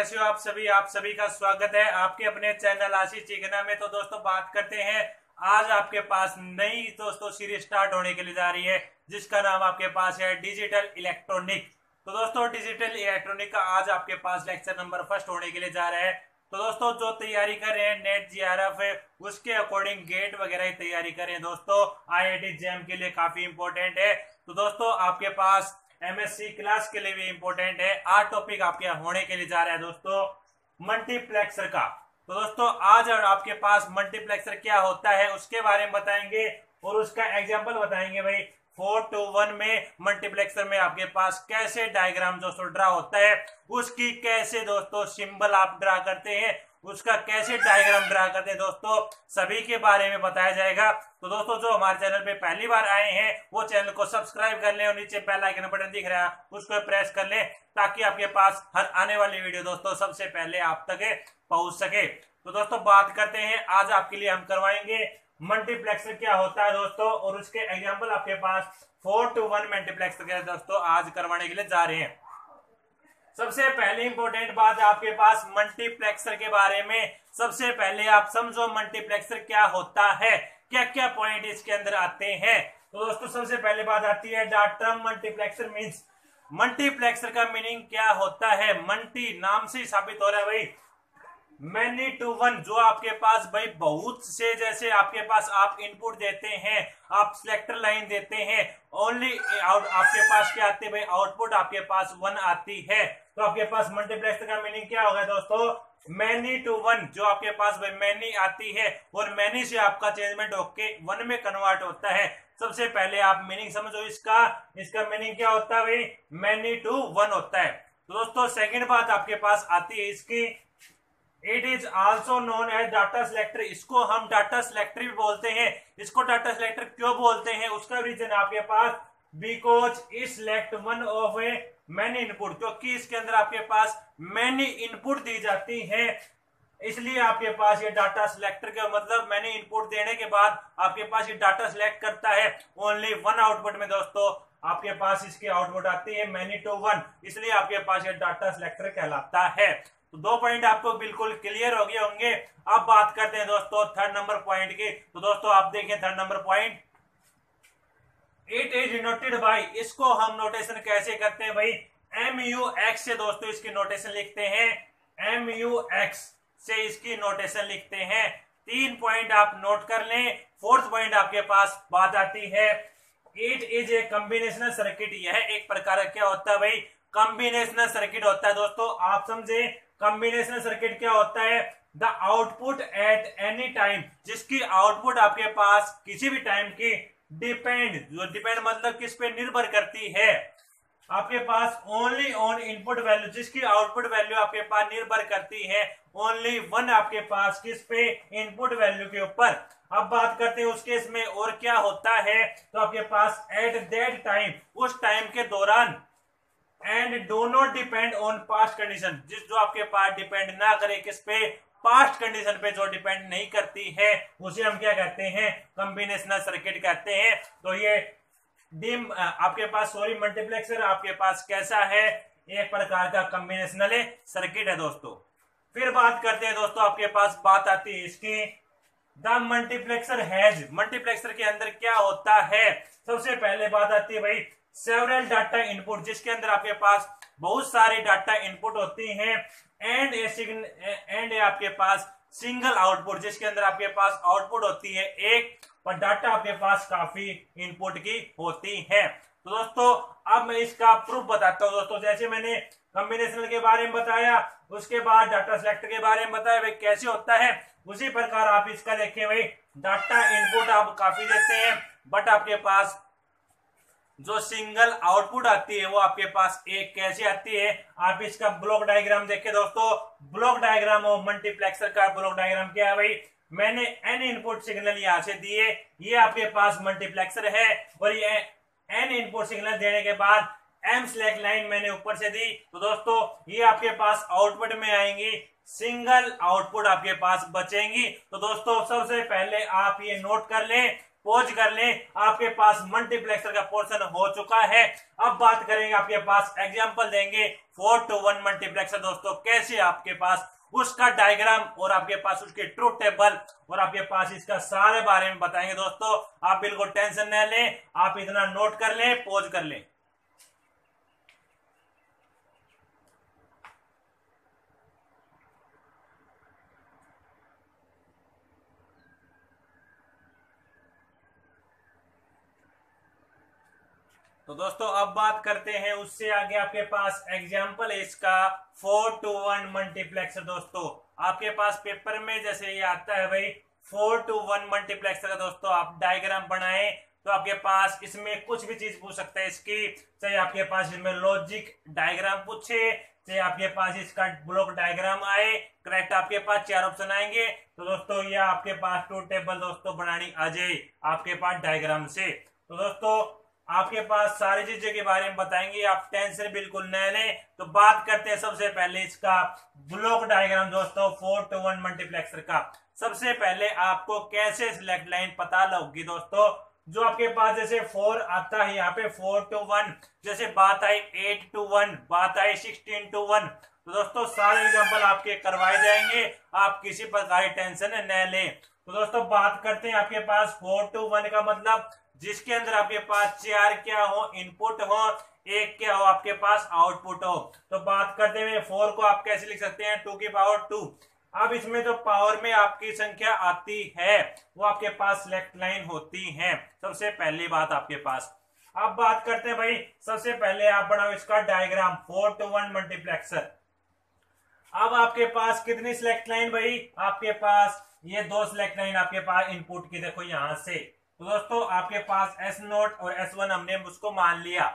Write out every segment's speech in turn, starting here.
कैसे हो आप सभी का स्वागत है आपके अपने चैनल आशीष चिकना में। तो दोस्तों बात करते हैं, आज आपके पास नई दोस्तों सीरीज स्टार्ट होने के लिए जा रही है जिसका नाम आपके पास है डिजिटल इलेक्ट्रॉनिक। तो दोस्तों डिजिटल इलेक्ट्रॉनिक का आज आपके पास लेक्चर नंबर फर्स्ट होने के लिए जा रहा है। तो दोस्तों जो तैयारी कर रहे हैं नेट जीआरएफ है उसके अकॉर्डिंग गेट वगैरह की तैयारी कर रहे हैं दोस्तों, आईआईटी जैम के लिए काफी इंपॉर्टेंट है। तो दोस्तों आपके पास एमएससी क्लास के लिए भी इंपॉर्टेंट है। आज टॉपिक आपके होने के लिए जा रहा है दोस्तों मल्टीप्लेक्सर का। तो दोस्तों आज आपके पास मल्टीप्लेक्सर क्या होता है उसके बारे में बताएंगे और उसका एग्जांपल बताएंगे भाई। 4:1 में मल्टीप्लेक्सर में आपके पास कैसे डायग्राम दोस्तों ड्रा होता है, उसकी कैसे दोस्तों सिंबल आप ड्रा करते हैं, उसका कैसे डायग्राम ड्रा करते हैं दोस्तों, सभी के बारे में बताया जाएगा। तो दोस्तों जो हमारे चैनल पे पहली बार आए हैं वो चैनल को सब्सक्राइब कर लें और नीचे बेल आइकन बटन दिख रहा है उसको प्रेस कर लें ताकि आपके पास हर आने वाली वीडियो दोस्तों सबसे पहले आप तक पहुंच सके। तो दोस्तों बात करते हैं, आज आपके लिए हम करवाएंगे मल्टीप्लेक्सर क्या होता है दोस्तों और उसके एग्जाम्पल आपके पास 4:1 मल्टीप्लेक्सर के दोस्तों आज करवाने के लिए जा रहे हैं। सबसे पहले इंपॉर्टेंट बात है आपके पास मल्टीप्लेक्सर के बारे में। सबसे पहले आप समझो मल्टीप्लेक्सर क्या होता है, क्या क्या पॉइंट इसके अंदर आते हैं। तो दोस्तों सबसे पहले बात आती है the term multiplexer means. Multiplexer का मीनिंग क्या होता है, मल्टी नाम से साबित हो रहा है भाई, मैनी टू वन, जो आपके पास भाई बहुत से, जैसे आपके पास आप इनपुट देते हैं, आप सिलेक्टर लाइन देते हैं, ओनली आपके पास क्या आती है भाई, आउटपुट आपके पास 1 आती है। तो आपके पास मल्टीप्लेक्सर का मीनिंग क्या होगा दोस्तों, मैनी टू वन, जो आपके पास भाई मैनी आती है और मैनी से आपका चेंजमेंट होके 1 में कन्वर्ट होता है। सबसे पहले आप मीनिंग समझो इसका मीनिंग क्या होता है भाई, मैनी टू वन होता है। तो दोस्तों सेकंड बात आपके पास आती है इसकी, it is also known as data selector. इसको हम डाटा सिलेक्टर भी बोलते हैं। इसको डाटा सिलेक्टर क्यों बोलते हैं उसका रीजन आपके पास, because it select one of a many input, क्योंकि इसके अंदर आपके पास मैनी इनपुट दी जाती है, इसलिए आपके पास ये डाटा सिलेक्टर का मतलब मैनी इनपुट देने के बाद आपके पास ये डाटा सिलेक्ट करता है ओनली 1 आउटपुट में दोस्तों आपके पास इसकी आउटपुट आती है मैनी टू वन, इसलिए आपके पास ये डाटा सिलेक्टर कहलाता है। तो 2 पॉइंट आपको बिल्कुल क्लियर हो गए होंगे। अब बात करते हैं दोस्तों थर्ड नंबर पॉइंट की। तो दोस्तों आप देखें third number point, it is denoted by, इसको हम नोटेशन कैसे करते हैं भाई, MUX से दोस्तों इसकी नोटेशन लिखते हैं, MUX से इसकी नोटेशन लिखते हैं। 3 पॉइंट आप नोट कर लें। 4th पॉइंट आपके पास बात आती है, it is a combinational circuit. यह एक प्रकार का क्या होता है भाई, कॉम्बिनेशनल सर्किट होता है दोस्तों। आप समझे कॉम्बिनेशनल सर्किट क्या होता है, the output at any time, जिसकी आउटपुट आपके पास किसी भी टाइम की डिपेंड, जो डिपेंड मतलब किस पे निर्भर करती है, आपके पास ओनली ऑन इनपुट वैल्यू, जिसकी आउटपुट वैल्यू आपके पास निर्भर करती है ओनली 1 आपके पास किस पे, इनपुट वैल्यू के ऊपर। अब बात करते हैं उस केस में और क्या होता है, तो आपके पास एट दैट टाइम, उस टाइम के दौरान, and do not depend on past condition, जिस जो आपके पास डिपेंड ना करे किस पे, पास्ट कंडीशन पे, जो डिपेंड नहीं करती है उसे हम क्या कहते हैं, कॉम्बिनेशनल सर्किट कहते हैं। तो ये डिम आपके पास मल्टीप्लेक्सर आपके पास कैसा है, एक प्रकार का कॉम्बिनेशनल सर्किट है दोस्तों। फिर बात करते हैं दोस्तों, आपके पास बात आती है इसकी, द मल्टीप्लेक्सर हैज, मल्टीप्लेक्सर के अंदर क्या होता है। सबसे पहले बात आती है भाई सेवरल डाटा इनपुट, जिसके अंदर आपके पास बहुत सारी डाटा इनपुट होती हैं, एंड आपके पास सिंगल आउटपुट, जिसके अंदर आपके पास आउटपुट होती है एक, पर डाटा आपके पास काफी इनपुट की होती है। तो दोस्तों अब मैं इसका प्रूफ बताता हूं दोस्तों। जैसे मैंने कॉम्बिनेशनल के बारे में बताया, उसके बाद डाटा सिलेक्टर के बारे में बताया भाई कैसे होता है, उसी प्रकार आप इसका देखें भाई, डाटा इनपुट आप काफी देते हैं बट आपके पास जो सिंगल आउटपुट आती है वो आपके पास एक कैसे आती है। आप इसका ब्लॉक डायग्राम देखें दोस्तों, ब्लॉक डायग्राम और मल्टीप्लेक्सर का ब्लॉक डायग्राम क्या है भाई, मैंने n इनपुट सिग्नल यहां से दिए, ये आपके पास मल्टीप्लेक्सर है, और ये n इनपुट सिग्नल देने के बाद m सिलेक्ट लाइन मैंने ऊपर से दी। तो दोस्तों ये आपके पास आउटपुट में आएंगी, सिंगल आउटपुट आपके पास बचेंगी। तो दोस्तों सबसे पहले आप ये नोट कर लें, पॉज कर लें। आपके पास मल्टीप्लेक्सर का पोर्शन हो चुका है। अब बात करेंगे, आपके पास एग्जांपल देंगे 4 to 1 मल्टीप्लेक्सर दोस्तों, कैसे आपके पास उसका डायग्राम और आपके पास उसके ट्रूथ टेबल और आपके पास इसका सारे बारे में बताएंगे दोस्तों। आप बिल्कुल टेंशन न लें, आप इतना नोट कर लें, पॉज कर लें। तो दोस्तों अब बात करते हैं उससे आगे, आपके पास एग्जाम्पल है इसका 4 to 1 मल्टीप्लेक्सर दोस्तों। आपके पास पेपर में जैसे ये आता है भाई 4 to 1 मल्टीप्लेक्सर का दोस्तों, आप डायग्राम बनाएं तो आपके पास इसमें कुछ भी चीज पूछ सकता है इसकी, चाहे आपके पास इसमें लॉजिक डायग्राम पूछे, चाहे आपके पास इसका ब्लॉक डायग्राम आए, करेक्ट आपके पास 4 ऑप्शन आएंगे। तो दोस्तों ये आपके पास ट्रूथ टेबल दोस्तों बनानी आ जाए आपके पास डायग्राम से। तो दोस्तों आपके पास सारी चीजों के बारे में बताएंगे, आप टेंशन बिल्कुल न लें। तो बात करते हैं सबसे पहले इसका ब्लॉक डायग्राम दोस्तों 4 to 1 मल्टीप्लेक्सर का। सबसे पहले आपको कैसे सिलेक्ट लाइन पता लगेगी दोस्तों, जो आपके पास जैसे 4 आता है यहाँ पे 4 to 1, जैसे बात आई 8 to 1, बात आई 16 to 1, तो दोस्तों सारे एग्जाम्पल आपके करवाए जाएंगे, आप किसी प्रकार की टेंशन न लें। तो दोस्तों बात करते हैं आपके पास 4 to 1 का मतलब जिसके अंदर आपके पास 4 क्या हो, इनपुट हो, 1 क्या हो आपके पास आउटपुट हो। तो बात करते हुए 4 को आप कैसे लिख सकते हैं 2 की पावर 2। अब इसमें जो पावर में आपकी संख्या आती है वो आपके पास सिलेक्ट लाइन होती है, सबसे पहली बात आपके पास। अब बात करते हैं भाई, सबसे पहले आप बनाओ इसका डायग्राम 4 to 1 मल्टीप्लेक्सर। अब आपके पास कितनी सिलेक्ट लाइन भाई, आपके पास ये 2 सिलेक्ट लाइन आपके पास इनपुट की, देखो यहां से। तो दोस्तों आपके पास S0 और S1 हमने उसको मान लिया,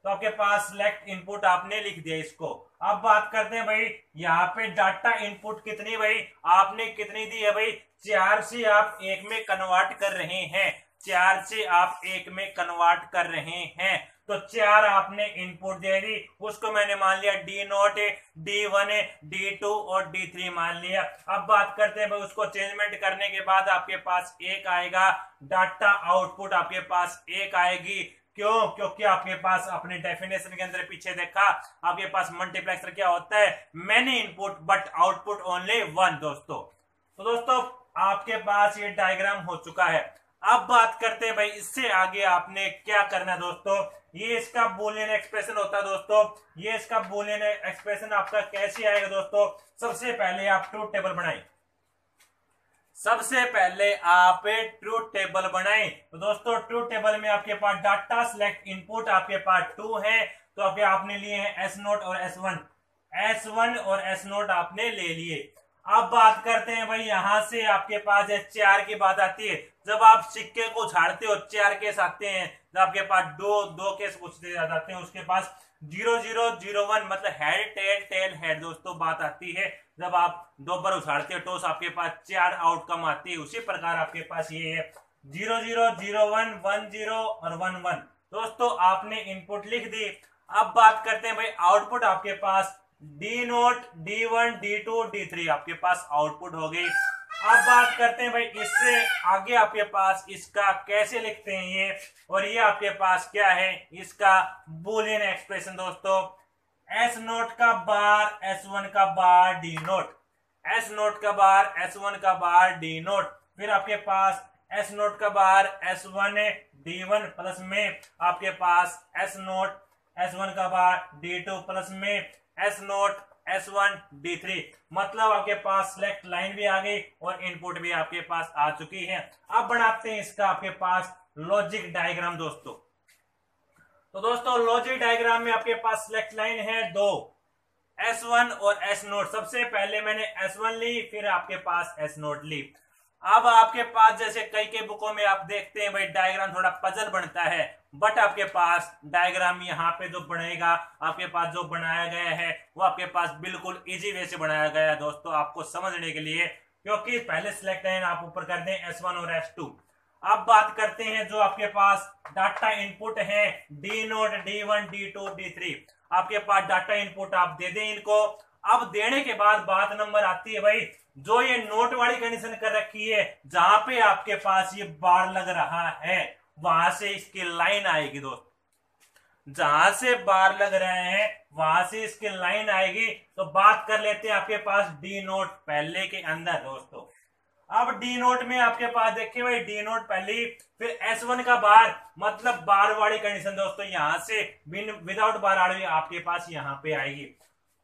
तो आपके पास सिलेक्ट इनपुट आपने लिख दिया इसको। अब बात करते हैं भाई यहाँ पे डाटा इनपुट कितनी भाई आपने कितनी दी है भाई, 4 से आप 1 में कन्वर्ट कर रहे हैं, 4 से आप 1 में कन्वर्ट कर रहे हैं। तो 4 आपने इनपुट दे दी, उसको मैंने मान लिया D0 है, D1 है, D2 और D3 मान लिया। अब बात करते हैं भाई उसको चेंजमेंट करने के बाद आपके पास 1 आएगा, डाटा आउटपुट आपके पास 1 आएगी। क्यों? क्योंकि आपके पास अपने डेफिनेशन के अंदर पीछे देखा, आपके पास मल्टीप्लेक्सर क्या होता है, many input but output only 1 दोस्तों। तो दोस्तों आपके पास ये डायग्राम हो चुका है। अब बात करते हैं भाई इससे आगे आपने क्या करना है दोस्तों, ये इसका बूलियन एक्सप्रेशन होता है दोस्तों। ये इसका बूलियन एक्सप्रेशन आपका कैसे आएगा दोस्तों, सबसे पहले आप ट्रूथ टेबल बनाएं, सबसे पहले आप ट्रूथ टेबल बनाएं। तो दोस्तों ट्रूथ टेबल में आपके पास डाटा सिलेक्ट इनपुट आपके पास 2 है, तो अभी आपने लिए हैं S0 और S1, S1 और S0 आपने ले लिए। अब बात करते हैं भाई यहां से आपके पास 4 की बात आती है, जब आप सिक्के को झाड़ते हो 4 केस आते हैं, जब आपके पास दो केस पूछते जाते हैं, उसके पास 0 0 0 1 मतलब हेड टेल टेल हेड दोस्तों बात आती है। जब आप 2 बार उछाड़ते हो टॉस आपके पास 4 आउटकम आती है, उसी प्रकार आपके पास ये है 0 0 0 1 1 0 और 1 1। दोस्तों आपने इनपुट लिख दी। अब बात करते हैं भाई आउटपुट, आपके पास D0 D1 D2 D3 आपके पास आउटपुट हो गई। अब बात करते हैं भाई इससे आगे आपके पास इसका कैसे लिखते हैं ये, और ये आपके पास क्या है इसका बूलियन एक्सप्रेशन दोस्तों, S0 का बार S1 का बार D0, S0 का बार S1 का बार D0, फिर आपके पास S0 का बार S1 D1 प्लस में आपके पास S0 S1 का बार D2 प्लस में S0 S1 D3। मतलब आपके पास सिलेक्ट लाइन भी आ गई और इनपुट भी आपके पास आ चुकी है। अब बनाते हैं इसका आपके पास लॉजिक डायग्राम दोस्तों। तो दोस्तों लॉजिक डायग्राम में आपके पास सिलेक्ट लाइन है 2, S1 और S0। सबसे पहले मैंने S1 ली, फिर आपके पास S0 ली। अब आपके पास जैसे कई बुकों में आप देखते हैं भाई डायग्राम थोड़ा पजल बनता है, बट आपके पास डायग्राम यहाँ पे जो बनेगा आपके पास जो बनाया गया है वो आपके पास बिल्कुल इजी वे से बनाया गया है दोस्तों, आपको समझने के लिए, क्योंकि पहले सिलेक्ट लाइन आप ऊपर कर दें S1 और S2। अब बात करते हैं जो आपके पास डाटा इनपुट है D0 D1 D2 D3, आपके पास डाटा इनपुट आप दे दें इनको। अब देने के बाद बात नंबर आती है भाई, जो ये नोट वाली कंडीशन कर रखी है, जहां पे आपके पास ये बार लग रहा है वहां से इसकी लाइन आएगी दोस्त, जहां से बार लग रहे हैं वहां से इसकी लाइन आएगी। तो बात कर लेते हैं आपके पास डी नोट पहले के अंदर दोस्तों। अब डी नोट में आपके पास देखिए भाई, डी नोट पहली, फिर S1 का बार मतलब बार वाली कंडीशन दोस्तों, यहां से विदाउट बार वाली आपके पास यहां पे आएगी।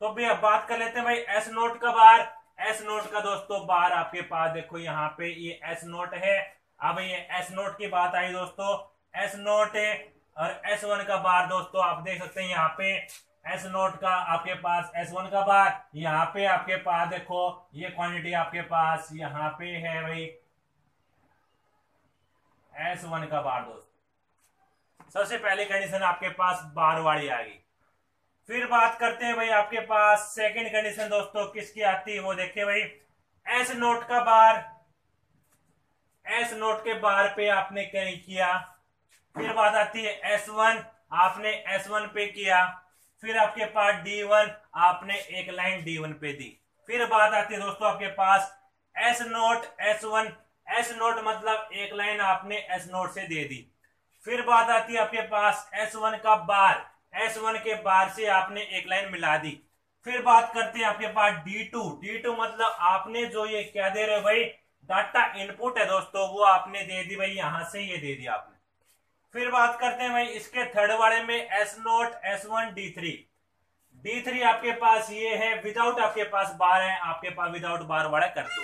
तो भी अब बात कर लेते हैं भाई एस नोट का बार। एस नोट का दोस्तों बार आपके पास देखो यहाँ पे ये एस नोट है। अब ये एस नोट की बात आई दोस्तों, एस नोट है, और S1 का बार दोस्तों आप देख सकते हैं यहाँ पे एस नोट का आपके पास S1 का बार, यहाँ पे आपके पास देखो ये क्वांटिटी आपके पास यहाँ पे है भाई S1 का बार दोस्तों। सबसे पहली कंडीशन आपके पास बार वाली आ गई। फिर बात करते हैं भाई आपके पास सेकंड कंडीशन दोस्तों किसकी आती है, वो देखिए भाई एस नोट का बार, एस नोट के बार पे आपने क्या किया। फिर बात आती है S1, आपने S1 पे किया। फिर आपके पास D1, आपने एक लाइन D1 पे दी। फिर बात आती है दोस्तों आपके पास S note S1, S note मतलब एक लाइन आपने S नोट से दे दी। फिर बात आती है आपके पास S1 का बार, S1 के बार से आपने एक लाइन मिला दी। फिर बात करते हैं आपके पास D2, D2 मतलब आपने जो ये क्या दे रहे हो भाई, डाटा इनपुट है दोस्तों, वो आपने दे दी भाई, यहां से ये दे दिया आपने। फिर बात करते हैं भाई इसके थर्ड वाले में S note S1 D3, D3 आपके पास ये है विदाउट आपके पास बार है, आपके पास विदाउट बार वाला कर दो।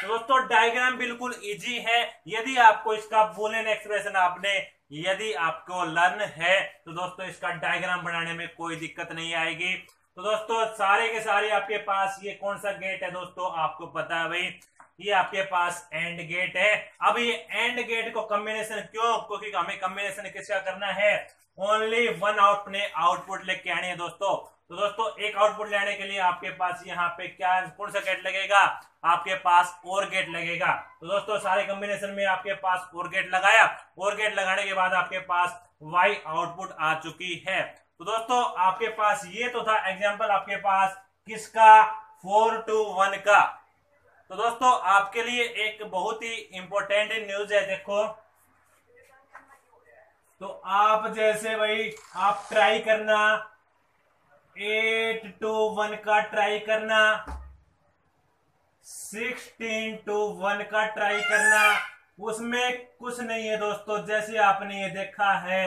तो दोस्तों डायग्राम बिल्कुल इजी है। यदि आपको इसका बूलियन एक्सप्रेशन आपने यदि आपको लर्न है तो दोस्तों इसका डायग्राम बनाने में कोई दिक्कत नहीं आएगी। तो दोस्तों सारे के सारे आपके पास ये कौन सा गेट है दोस्तों, आपको पता है भाई ये आपके पास एंड गेट है। अब ये एंड गेट को कॉम्बिनेशन क्यों, क्योंकि हमें कॉम्बिनेशन किसका करना है, ओनली वन आउटपुट लेके आनी है दोस्तों। तो दोस्तों एक आउटपुट लेने के लिए आपके पास यहाँ पे क्या कौन सा गेट लगेगा, आपके पास और गेट लगेगा। तो दोस्तों सारे कॉम्बिनेशन में आपके पास और गेट लगाया, और गेट लगाने के बाद आपके पास वाई आउटपुट आ चुकी है। तो दोस्तों आपके पास ये तो था एग्जांपल आपके पास किसका, 4 to 1 का। तो दोस्तों आपके लिए एक बहुत ही इंपॉर्टेंट न्यूज है, देखो तो आप जैसे भाई आप ट्राई करना 8 to 1 का ट्राई करना, 16 to 1 का ट्राई करना, उसमें कुछ नहीं है दोस्तों। जैसे आपने ये देखा है,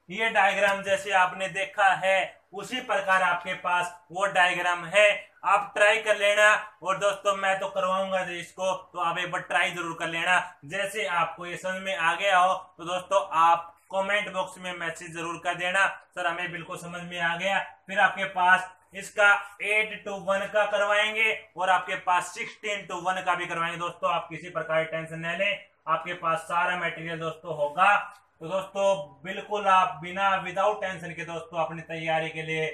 ये डायग्राम जैसे आपने देखा है उसी प्रकार आपके पास वो डायग्राम है, आप ट्राई कर लेना। और दोस्तों मैं तो करवाऊंगा इसको, तो आप एक बार ट्राई जरूर कर लेना। जैसे आपको ये समझ में आ गया हो तो दोस्तों आप कमेंट बॉक्स में मैसेज जरूर कर देना, सर हमें बिल्कुल समझ में आ गया। फिर आपके पास इसका 8 to 1 का करवाएंगे और आपके पास 16 to 1 का भी करवाएंगे दोस्तों। आप किसी प्रकार की टेंशन न लें, आपके पास सारा मटेरियल दोस्तों होगा। तो दोस्तों बिल्कुल आप बिना विदाउट टेंशन के दोस्तों अपनी तैयारी के लिए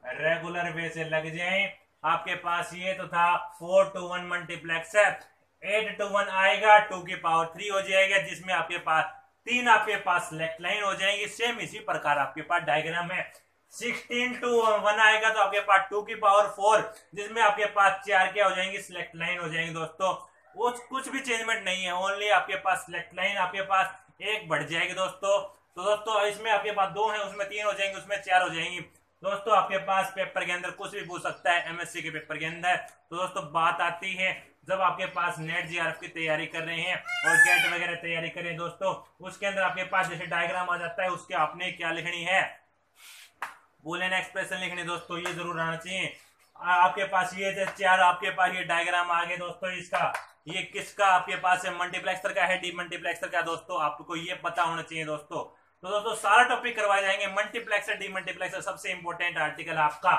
रेगुलर वे से लग जाएं। आपके पास ये तो था 4 to 1 मल्टीप्लेक्स है, 8 to 1 आएगा 2 की पावर 3 हो जाएगा, जिसमें आपके पास 3 आपके पास सिलेक्ट लाइन हो जाएंगी। सेम इसी प्रकार आपके पास डायग्राम है। 16 to 1 आएगा तो आपके पास 2 की पावर 4, जिसमें आपके पास 4 क्या हो जाएंगी, सिलेक्ट लाइन हो जाएंगी दोस्तों। वो कुछ भी चेंजमेंट नहीं है, ओनली आपके पास सिलेक्ट लाइन आपके पास एक बढ़ जाएगी दोस्तों। तो दोस्तों इसमें आपके पास 2 है, उसमें 3 हो जाएंगे, उसमें 4 हो जाएंगी दोस्तों। आपके पास पेपर के अंदर कुछ भी पूछ सकता है एमएससी के पेपर के अंदर। तो दोस्तों बात आती है जब आपके पास नेट जीआरएफ की तैयारी कर रहे हैं और गेट वगैरह तैयारी कर रहे हैं दोस्तों, उसके अंदर आपके पास जैसे डायग्राम आ जाता है, उसके आपने क्या लिखनी है, बूलियन एक्सप्रेशन लिखनी दोस्तों, ये जरूर आना चाहिए। आपके पास ये 4 आपके पास ये डायग्राम आ गए दोस्तों। इसका ये किसका आपके पास है, मल्टीप्लेक्सर का है, डी मल्टीप्लेक्सर का दोस्तों, आपको ये पता होना चाहिए दोस्तों। तो दोस्तों सारा टॉपिक करवाए जाएंगे, मल्टीप्लेक्सर डी मल्टीप्लेक्सर सबसे इंपॉर्टेंट आर्टिकल आपका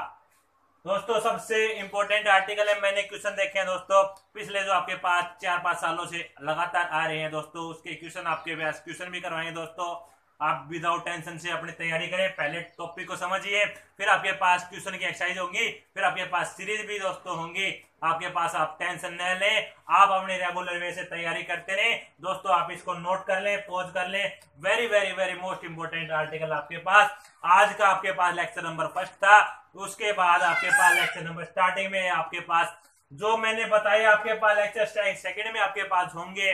दोस्तों, सबसे इंपॉर्टेंट आर्टिकल है। मैंने क्वेश्चन देखे हैं दोस्तों पिछले जो आपके पास 4-5 सालों से लगातार आ रहे हैं दोस्तों, उसके क्वेश्चन आपके पास क्वेश्चन भी करवाएंगे दोस्तों। आप विदाउट टेंशन से अपनी तैयारी करें। पहले टॉपिक को समझिए, फिर आपके पास ट्यूशन की एक्सरसाइज होंगी, फिर आपके पास सीरीज भी दोस्तों होंगी आपके पास। आप टेंशन न लें, आप अपने रेगुलर वे से तैयारी करते रहें दोस्तों। आप इसको नोट कर लें, पॉज कर लें। Very very very most important article आपके पास आज का आपके पास लेक्चर नंबर 1 था। उसके बाद आपके पास लेक्चर नंबर स्टार्टिंग में आपके पास जो मैंने बताया, आपके पास लेक्चर सेकंड में आपके पास होंगे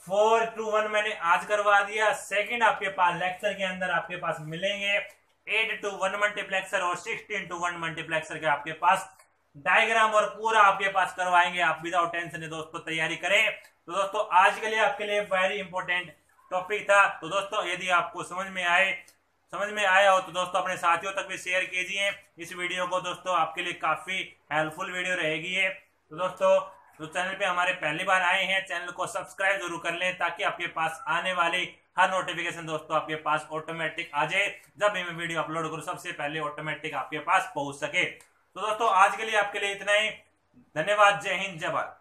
4 to 1 मैंने आज करवा दिया। सेकंड आपके पास लेक्चर के अंदर आपके पास मिलेंगे 8 to 1 मल्टीप्लेक्सर और 16 to 1 मल्टीप्लेक्सर के आपके पास डायग्राम और पूरा आपके पास करवाएंगे। आप विदाउट टेंशन दोस्तों तैयारी करें। तो दोस्तों आज के लिए आपके लिए वेरी इंपॉर्टेंट टॉपिक था। तो दोस्तों यदि आपको समझ में आया हो तो दोस्तों अपने साथियों तक भी शेयर कीजिए इस वीडियो को। दोस्तों आपके लिए काफी हेल्पफुल वीडियो रहेगी ये। तो दोस्तों जो चैनल पे हमारे पहली बार आए हैं, चैनल को सब्सक्राइब जरूर कर लें ताकि आपके पास आने वाली हर नोटिफिकेशन दोस्तों आपके पास ऑटोमेटिक आ जाए। जब भी मैं वीडियो अपलोड करूं सबसे पहले ऑटोमेटिक आपके पास पहुंच सके। तो दोस्तों आज के लिए आपके लिए इतना ही। धन्यवाद। जय हिंद, जय भारत।